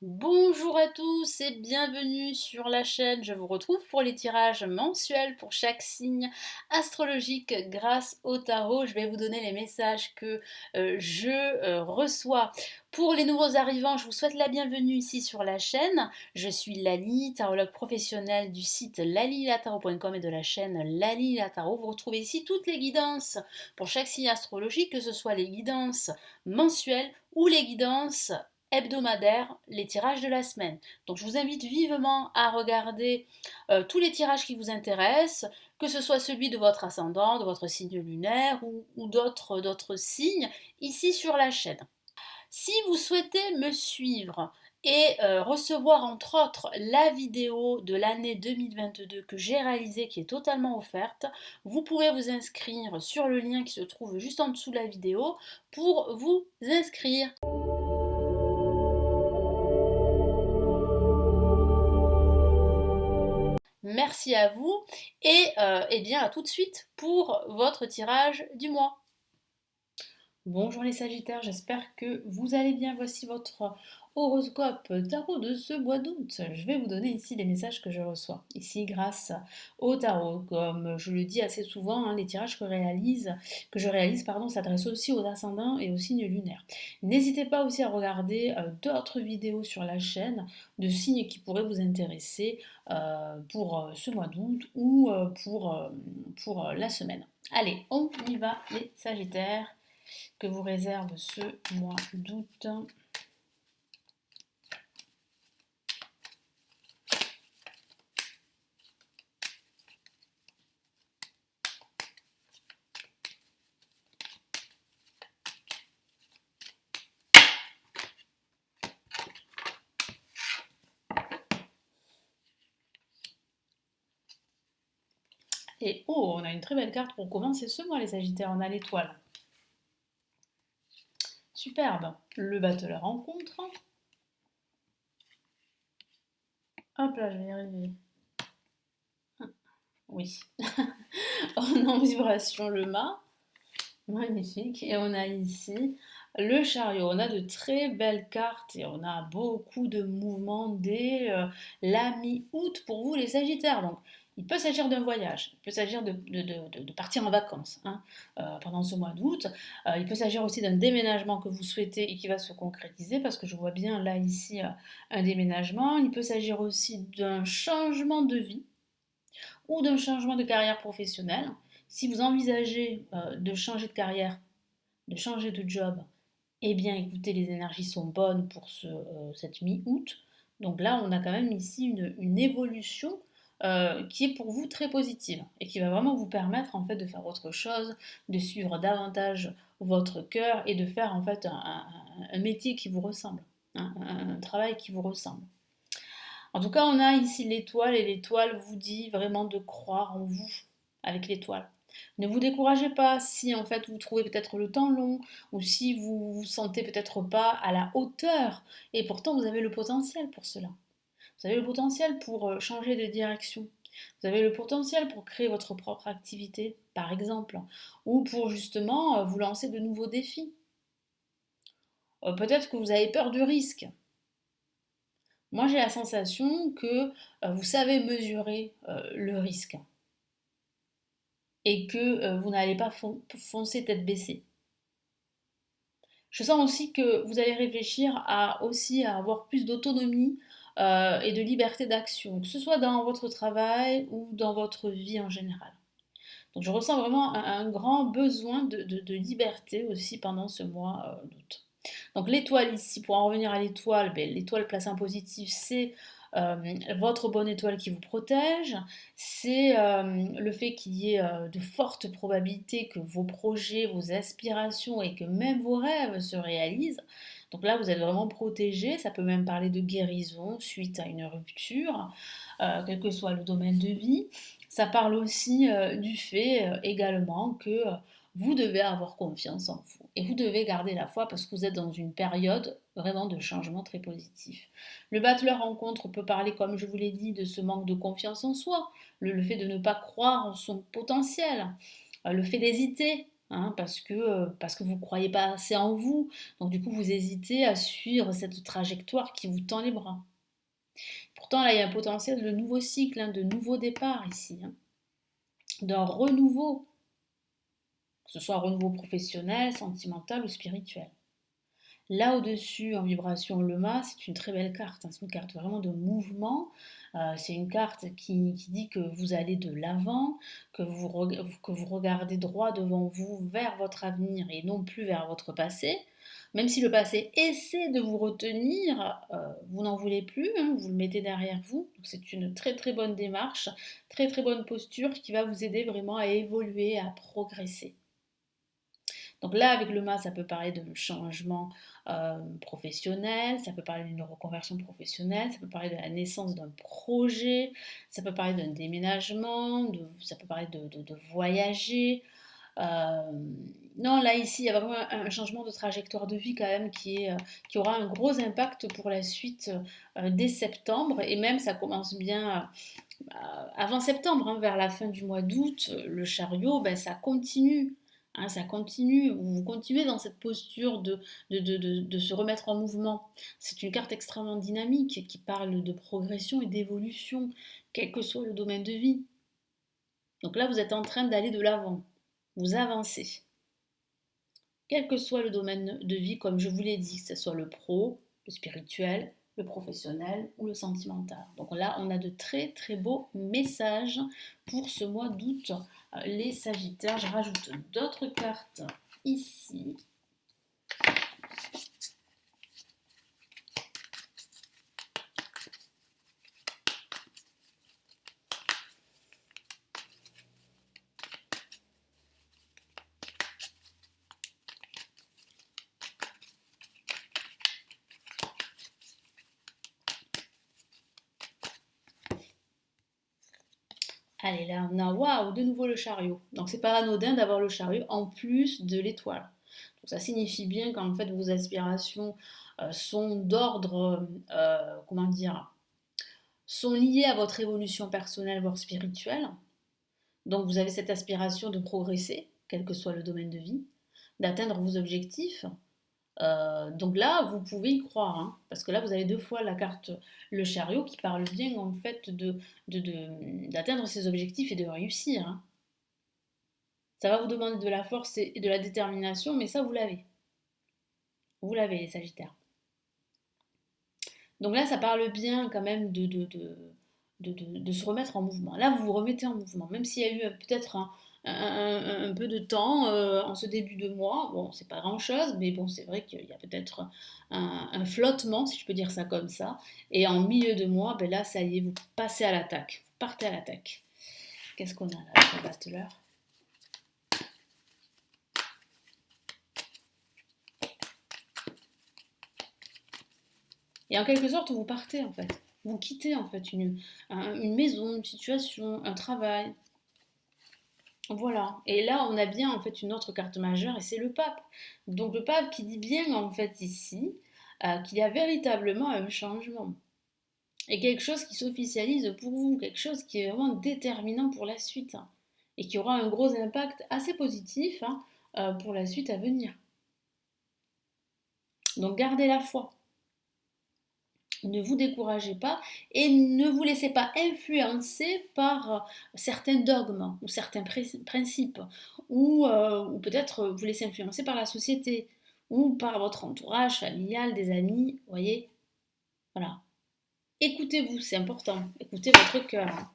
Bonjour à tous et bienvenue sur la chaîne. Je vous retrouve pour les tirages mensuels pour chaque signe astrologique grâce au tarot. Je vais vous donner les messages que je reçois. Pour les nouveaux arrivants, je vous souhaite la bienvenue ici sur la chaîne. Je suis Lali, tarologue professionnelle du site lalilataro.com et de la chaîne Lali la Tarot. Vous retrouvez ici toutes les guidances pour chaque signe astrologique, que ce soit les guidances mensuelles ou les guidances hebdomadaire, les tirages de la semaine. Donc je vous invite vivement à regarder tous les tirages qui vous intéressent, que ce soit celui de votre ascendant, de votre signe lunaire ou d'autres signes ici sur la chaîne. Si vous souhaitez me suivre et recevoir entre autres la vidéo de l'année 2022 que j'ai réalisée qui est totalement offerte, vous pouvez vous inscrire sur le lien qui se trouve juste en dessous de la vidéo pour vous inscrire. Merci à vous et eh bien à tout de suite pour votre tirage du mois. Bonjour les Sagittaires, j'espère que vous allez bien. Voici votre horoscope tarot de ce mois d'août. Je vais vous donner ici les messages que je reçois. Ici grâce au tarot, comme je le dis assez souvent, les tirages que je réalise s'adressent aussi aux ascendants et aux signes lunaires. N'hésitez pas aussi à regarder d'autres vidéos sur la chaîne de signes qui pourraient vous intéresser pour ce mois d'août ou pour la semaine. Allez, on y va les Sagittaires que vous réserve ce mois d'août. Et oh, on a une très belle carte pour commencer ce mois les Sagittaires, on a l'étoile. Superbe, le batteur rencontre. Hop là, je vais y arriver. Oui. On a en vibration le mât. Magnifique. Et on a ici le chariot. On a de très belles cartes et on a beaucoup de mouvements dès la mi-août pour vous les Sagittaires. Donc, il peut s'agir d'un voyage, il peut s'agir de partir en vacances pendant ce mois d'août. Il peut s'agir aussi d'un déménagement que vous souhaitez et qui va se concrétiser parce que je vois bien là ici un déménagement. Il peut s'agir aussi d'un changement de vie ou d'un changement de carrière professionnelle. Si vous envisagez de changer de carrière, de changer de job, eh bien écoutez, les énergies sont bonnes pour cette mi-août. Donc là, on a quand même ici une évolution qui est pour vous très positive et qui va vraiment vous permettre en fait de faire autre chose, de suivre davantage votre cœur et de faire en fait un métier qui vous ressemble, un travail qui vous ressemble. En tout cas, on a ici l'étoile et l'étoile vous dit vraiment de croire en vous avec l'étoile. Ne vous découragez pas si en fait vous trouvez peut-être le temps long ou si vous vous sentez peut-être pas à la hauteur et pourtant vous avez le potentiel pour cela. Vous avez le potentiel pour changer de direction. Vous avez le potentiel pour créer votre propre activité, par exemple, ou pour justement vous lancer de nouveaux défis. Peut-être que vous avez peur du risque. Moi, j'ai la sensation que vous savez mesurer le risque et que vous n'allez pas foncer tête baissée. Je sens aussi que vous allez réfléchir aussi à avoir plus d'autonomie et de liberté d'action, que ce soit dans votre travail ou dans votre vie en général. Donc je ressens vraiment un grand besoin de liberté aussi pendant ce mois d'août. Donc l'étoile ici, pour en revenir à l'étoile, ben, l'étoile placement positif, c'est votre bonne étoile qui vous protège, c'est le fait qu'il y ait de fortes probabilités que vos projets, vos aspirations et que même vos rêves se réalisent. Donc là, vous êtes vraiment protégé, ça peut même parler de guérison suite à une rupture, quel que soit le domaine de vie. Ça parle aussi du fait également que vous devez avoir confiance en vous et vous devez garder la foi parce que vous êtes dans une période vraiment de changement très positif. Le battleur rencontre peut parler, comme je vous l'ai dit, de ce manque de confiance en soi, le fait de ne pas croire en son potentiel, le fait d'hésiter hein, parce que vous ne croyez pas assez en vous. Donc du coup, vous hésitez à suivre cette trajectoire qui vous tend les bras. Pourtant, là, il y a un potentiel de nouveau cycle, hein, de nouveau départ ici, hein, d'un renouveau, que ce soit un renouveau professionnel, sentimental ou spirituel. Là au-dessus, en vibration le mât, c'est une très belle carte, hein. C'est une carte vraiment de mouvement. C'est une carte qui dit que vous allez de l'avant, que vous regardez droit devant vous vers votre avenir et non plus vers votre passé. Même si le passé essaie de vous retenir, vous n'en voulez plus, hein, vous le mettez derrière vous. Donc c'est une très très bonne démarche, très très bonne posture qui va vous aider vraiment à évoluer, à progresser. Donc là, avec le mât, ça peut parler de changement professionnel, ça peut parler d'une reconversion professionnelle, ça peut parler de la naissance d'un projet, ça peut parler d'un déménagement, ça peut parler de voyager. Euh, non, là, ici, il y a vraiment un changement de trajectoire de vie quand même qui aura un gros impact pour la suite dès septembre. Et même, ça commence bien avant septembre, hein, vers la fin du mois d'août, le chariot, ben, ça continue. Hein, ça continue, vous continuez dans cette posture de se remettre en mouvement. C'est une carte extrêmement dynamique qui parle de progression et d'évolution, quel que soit le domaine de vie. Donc là, vous êtes en train d'aller de l'avant, vous avancez. Quel que soit le domaine de vie, comme je vous l'ai dit, que ce soit le pro, le spirituel, le professionnel ou le sentimental. Donc là, on a de très très beaux messages pour ce mois d'août, les Sagittaires. Je rajoute d'autres cartes ici. Allez, là, on a, waouh, de nouveau le chariot. Donc, c'est pas anodin d'avoir le chariot en plus de l'étoile. Donc, ça signifie bien qu'en fait, vos aspirations sont d'ordre, comment dire, sont liées à votre évolution personnelle, voire spirituelle. Donc, vous avez cette aspiration de progresser, quel que soit le domaine de vie, d'atteindre vos objectifs. Donc là, vous pouvez y croire, hein, parce que là, vous avez deux fois la carte le chariot qui parle bien en fait d'atteindre ses objectifs et de réussir, hein. Ça va vous demander de la force et de la détermination, mais ça, vous l'avez. Vous l'avez, les Sagittaires. Donc là, ça parle bien quand même de se remettre en mouvement. Là, vous vous remettez en mouvement, même s'il y a eu peut-être un peu de temps en ce début de mois. Bon, c'est pas grand-chose, mais bon, c'est vrai qu'il y a peut-être un flottement, si je peux dire ça comme ça. Et en milieu de mois, ben là, ça y est, vous passez à l'attaque. Vous partez à l'attaque. Qu'est-ce qu'on a là, le battleur? Et en quelque sorte, vous partez en fait. Vous quittez en fait une maison, une situation, un travail. Voilà. Et là, on a bien en fait une autre carte majeure et c'est le pape. Donc le pape qui dit bien en fait ici qu'il y a véritablement un changement. Et quelque chose qui s'officialise pour vous, quelque chose qui est vraiment déterminant pour la suite, hein, et qui aura un gros impact assez positif, hein, pour la suite à venir. Donc gardez la foi. Ne vous découragez pas et ne vous laissez pas influencer par certains dogmes ou certains principes ou peut-être vous laisser influencer par la société ou par votre entourage familial, des amis, vous voyez. Voilà. Écoutez-vous, c'est important. Écoutez votre cœur.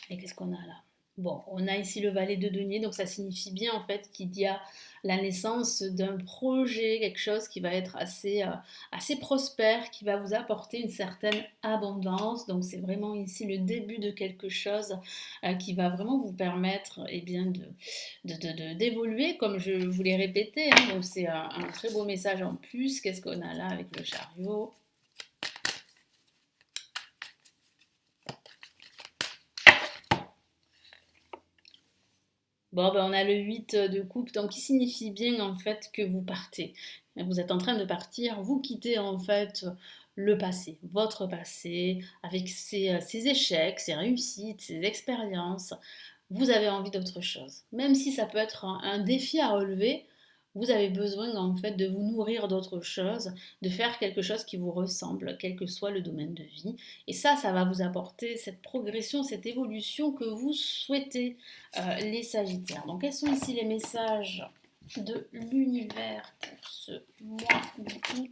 Et qu'est-ce qu'on a là? Bon, on a ici le valet de denier, donc ça signifie bien en fait qu'il y a la naissance d'un projet, quelque chose qui va être assez prospère, qui va vous apporter une certaine abondance. Donc c'est vraiment ici le début de quelque chose qui va vraiment vous permettre eh bien, d'évoluer, comme je vous l'ai répété, hein. Donc c'est un très beau message en plus. Qu'est-ce qu'on a là avec le chariot? Bon, ben, on a le 8 de coupe, donc qui signifie bien en fait que vous partez. Vous êtes en train de partir, vous quittez en fait le passé, votre passé, avec ses échecs, ses réussites, ses expériences. Vous avez envie d'autre chose. Même si ça peut être un défi à relever, vous avez besoin en fait de vous nourrir d'autre chose, de faire quelque chose qui vous ressemble, quel que soit le domaine de vie. Et ça va vous apporter cette progression, cette évolution que vous souhaitez, les Sagittaires. Donc, quels sont ici les messages de l'univers pour ce mois d'août?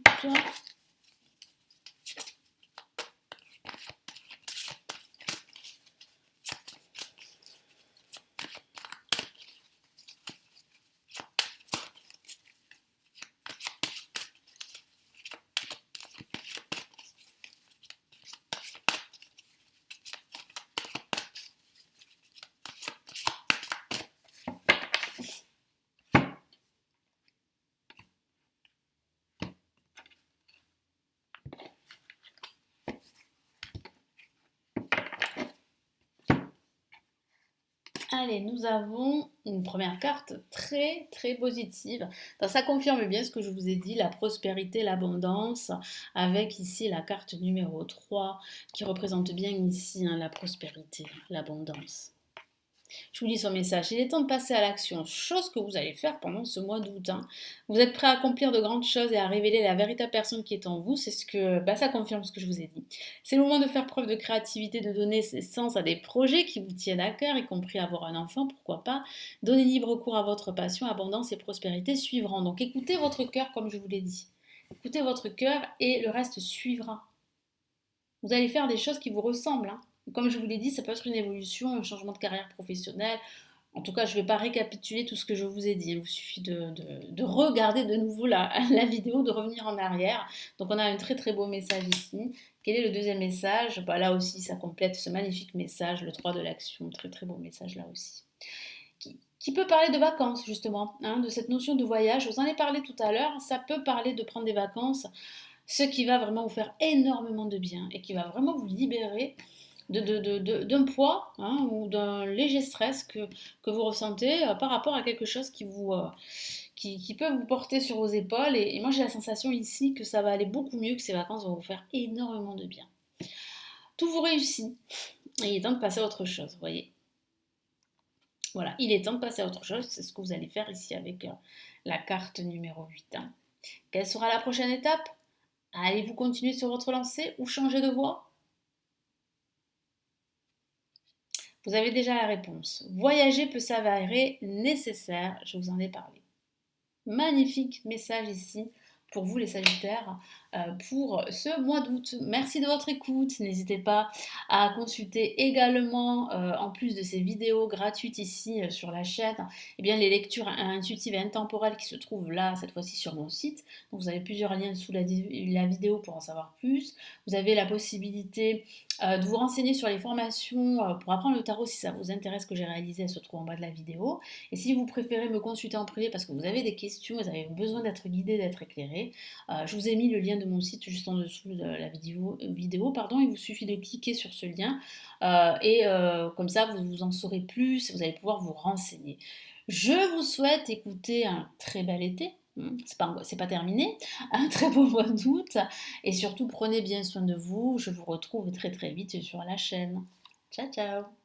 Allez, nous avons une première carte très très positive. Donc, ça confirme bien ce que je vous ai dit, la prospérité, l'abondance, avec ici la carte numéro 3 qui représente bien ici la prospérité, l'abondance. Je vous lis son message. Il est temps de passer à l'action, chose que vous allez faire pendant ce mois d'août. Vous êtes prêt à accomplir de grandes choses et à révéler la véritable personne qui est en vous. C'est ce que, ça confirme ce que je vous ai dit. C'est le moment de faire preuve de créativité, de donner sens à des projets qui vous tiennent à cœur, y compris avoir un enfant, pourquoi pas. Donnez libre cours à votre passion, abondance et prospérité suivront. Donc écoutez votre cœur comme je vous l'ai dit. Écoutez votre cœur et le reste suivra. Vous allez faire des choses qui vous ressemblent. Comme je vous l'ai dit, ça peut être une évolution, un changement de carrière professionnelle. En tout cas, je ne vais pas récapituler tout ce que je vous ai dit. Il vous suffit de regarder de nouveau la vidéo, de revenir en arrière. Donc, on a un très très beau message ici. Quel est le deuxième message? Là aussi, ça complète ce magnifique message, le 3 de l'action. Très très beau message là aussi. Qui peut parler de vacances, justement, de cette notion de voyage. Je vous en ai parlé tout à l'heure. Ça peut parler de prendre des vacances, ce qui va vraiment vous faire énormément de bien et qui va vraiment vous libérer d'un poids ou d'un léger stress que vous ressentez par rapport à quelque chose qui peut vous porter sur vos épaules. Et moi, j'ai la sensation ici que ça va aller beaucoup mieux, que ces vacances vont vous faire énormément de bien. Tout vous réussit. Et il est temps de passer à autre chose, vous voyez. Voilà, il est temps de passer à autre chose. C'est ce que vous allez faire ici avec la carte numéro 8. Quelle sera la prochaine étape? Allez-vous continuer sur votre lancée ou changer de voie? Vous avez déjà la réponse. Voyager peut s'avérer nécessaire, je vous en ai parlé. Magnifique message ici pour vous les Sagittaires pour ce mois d'août. Merci de votre écoute. N'hésitez pas à consulter également, en plus de ces vidéos gratuites ici sur la chaîne, eh bien, les lectures intuitives et intemporelles qui se trouvent là, cette fois-ci sur mon site. Donc, vous avez plusieurs liens sous la vidéo pour en savoir plus. Vous avez la possibilité de vous renseigner sur les formations pour apprendre le tarot si ça vous intéresse que j'ai réalisé, elles se trouvent en bas de la vidéo. Et si vous préférez me consulter en privé parce que vous avez des questions, vous avez besoin d'être guidé, d'être éclairé, je vous ai mis le lien de mon site juste en dessous de la vidéo. Il vous suffit de cliquer sur ce lien comme ça vous en saurez plus, vous allez pouvoir vous renseigner. Je vous souhaite écouter un très bel été. C'est pas terminé, un très beau mois d'août et surtout prenez bien soin de vous. Je vous retrouve très très vite sur la chaîne. Ciao ciao.